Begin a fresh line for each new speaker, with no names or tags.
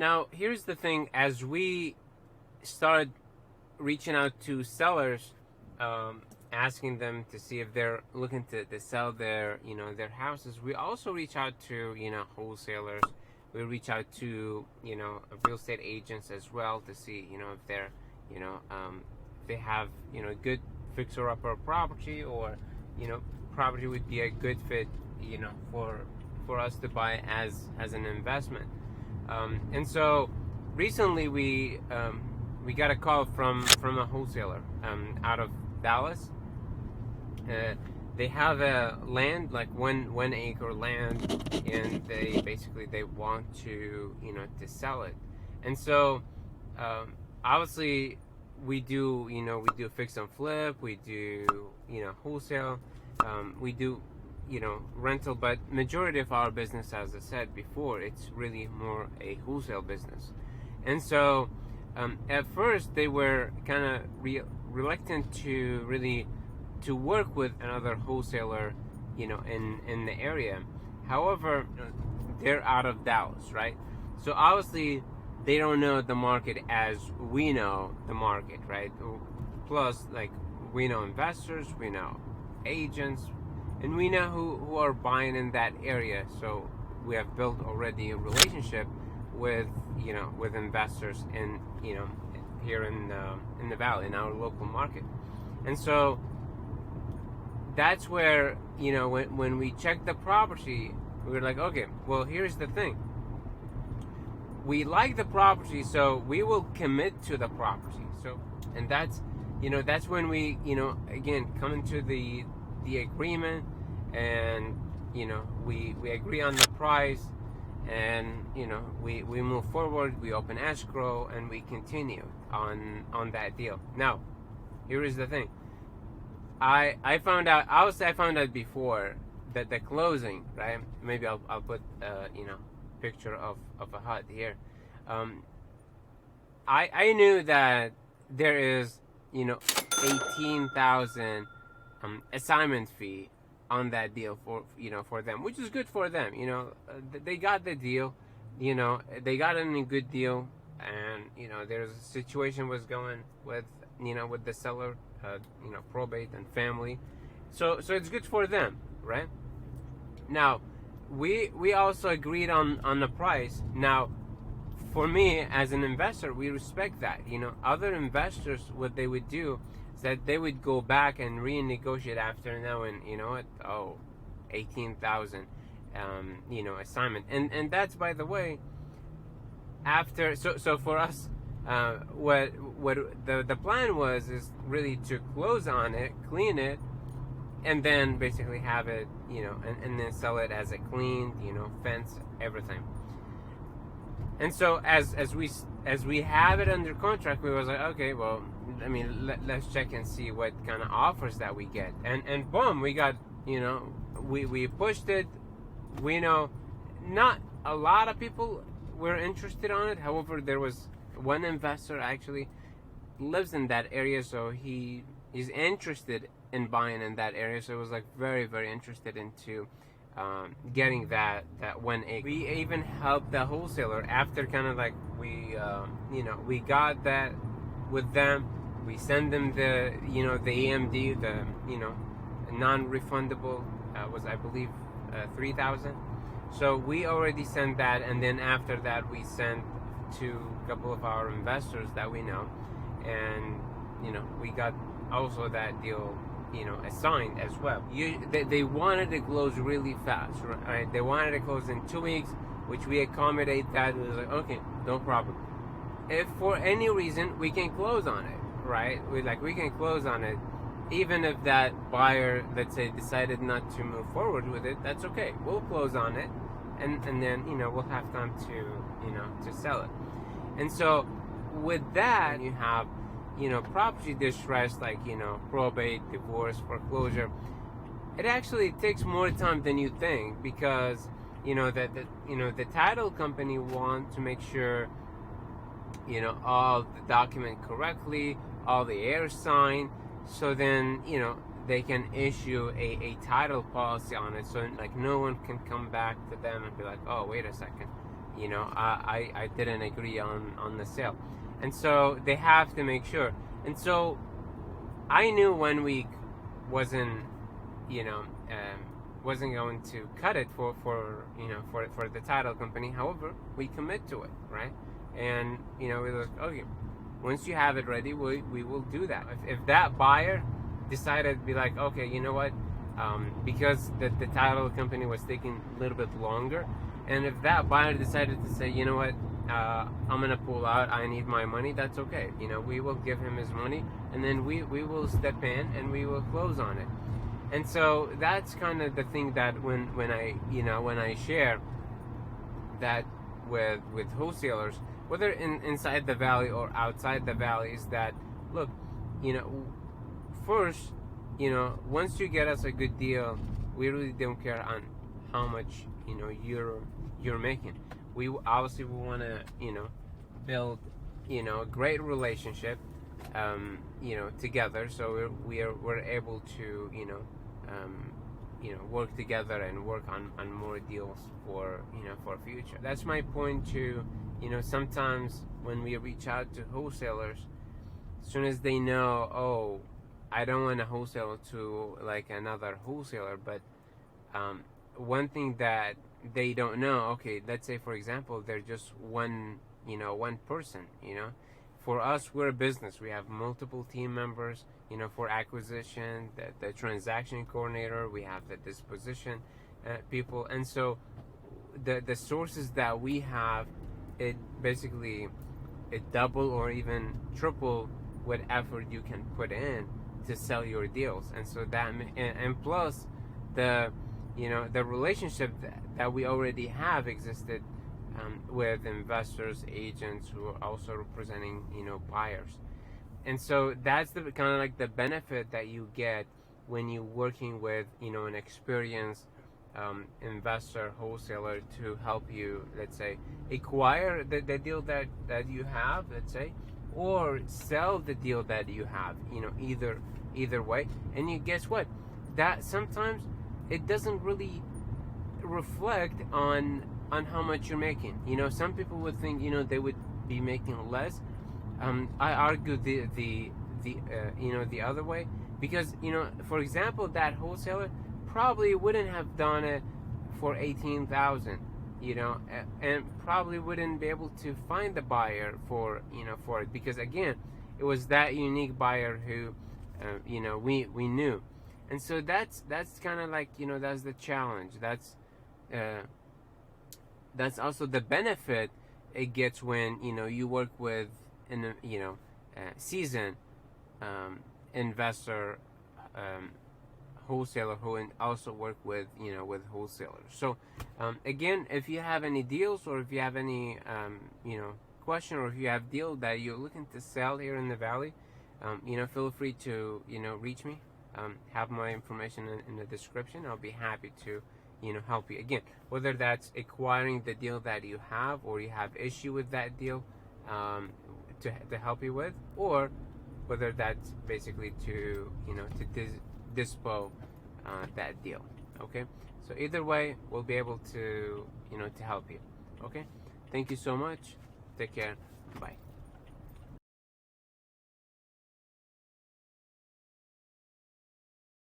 Now, here's the thing: as we started reaching out to sellers, asking them to see if they're looking to sell their their houses, we also reach out to wholesalers. We reach out to real estate agents as well to see if they're if they have good fixer upper property, or property would be a good fit for us to buy as an investment. And so recently we got a call from a wholesaler out of Dallas. They have a land, like 1 acre land, and they want to to sell it. And so obviously we do fix and flip, we do wholesale, we do rental, but majority of our business, as I said before, it's really more a wholesale business. And so at first they were kind of reluctant to really to work with another wholesaler in the area. However, they're out of Dallas, right? So obviously they don't know the market as we know the market, right? Plus, like, we know investors, we know agents, and we know who are buying in that area. So we have built already a relationship with with investors in here in the valley, in our local market. And so that's where when we checked the property, we were like, okay, well, here's the thing: we like the property, so we will commit to the property. So, and that's that's when we again come into the agreement, and we agree on the price, and we move forward, we open escrow, and we continue on that deal. Now, here is the thing: I found out before that the closing, right? Maybe I'll put picture of a hut here. I knew that there is 18,000 assignment fee on that deal for them, which is good for them. They got the deal, they got a good deal, and there's a situation was going with with the seller, probate and family, so it's good for them, right? Now we also agreed on the price. Now, for me as an investor, we respect that. Other investors, what they would do is that they would go back and renegotiate after now, and 18,000 assignment, and that's, by the way, after. So for us, what the plan was is really to close on it, clean it, and then basically have it and then sell it as a clean fence, everything. And so as we have it under contract, we was like, okay, well, I mean, let's check and see what kind of offers that we get, and boom, we got we pushed it. We know not a lot of people were interested on it. However, there was one investor actually lives in that area, so he is interested in buying in that area. So it was like very, very interested into getting that 1 acre. We even helped the wholesaler after kind of like we got that with them. We send them the the EMD, the non-refundable, was, I believe, 3,000. So we already sent that, and then after that we sent to a couple of our investors that we know, and we got also that deal assigned as well. They wanted to close really fast, right? They wanted to close in 2 weeks, which we accommodate that. It was like, okay, no problem. If for any reason we can close on it, right? We can close on it, even if that buyer, let's say, decided not to move forward with it. That's okay. We'll close on it, and then we'll have time to sell it. And so with that, you have property distress, like probate, divorce, foreclosure. It actually takes more time than you think, because the title company want to make sure all the document correctly, all the heirs signed, so then they can issue a title policy on it, so like no one can come back to them and be like, oh, wait a second, I didn't agree on the sale. And so they have to make sure. And so I knew 1 week wasn't, you know, wasn't going to cut it for the title company. However, we commit to it, right? And we was okay. Once you have it ready, we will do that. If that buyer decided to be like, okay, you know what, because the title company was taking a little bit longer, and if that buyer decided to say, you know what, I'm gonna pull out, I need my money, that's okay. We will give him his money, and then we will step in and we will close on it. And so that's kind of the thing that when I share that with wholesalers, whether inside the valley or outside the valley, is that, look, first, once you get us a good deal, we really don't care on how much you're making. We obviously want to build a great relationship together, so we're able to work together and work on more deals for future. That's my point to sometimes when we reach out to wholesalers, as soon as they know, oh, I don't want to wholesale to like another wholesaler, but one thing that they don't know, okay, let's say for example they're just one person. For us, we're a business, we have multiple team members, for acquisition, the transaction coordinator, we have the disposition people, and so the sources that we have, it basically it double or even triple what effort you can put in to sell your deals. And so that and plus the the relationship that we already have existed with investors, agents who are also representing buyers. And so that's the kind of like the benefit that you get when you're working with an experienced investor, wholesaler, to help you, let's say, acquire the deal that you have, let's say, or sell the deal that you have, either way. And you guess what, that sometimes it doesn't really reflect on how much you're making. Some people would think they would be making less. I argue the other way, because for example, that wholesaler probably wouldn't have done it for 18,000, and probably wouldn't be able to find the buyer for it, because again, it was that unique buyer who we knew. And so that's kind of like that's the challenge. That's also the benefit it gets when you work with an seasoned investor, wholesaler, who also work with with wholesalers. So again, if you have any deals, or if you have any question, or if you have deal that you're looking to sell here in the valley, feel free to reach me. Have my information in the description. I'll be happy to help you. Again, whether that's acquiring the deal that you have, or you have issue with that deal, to help you with, or whether that's basically to dispo that deal. Okay, so either way, we'll be able to to help you. Okay, thank you so much. Take care. Bye.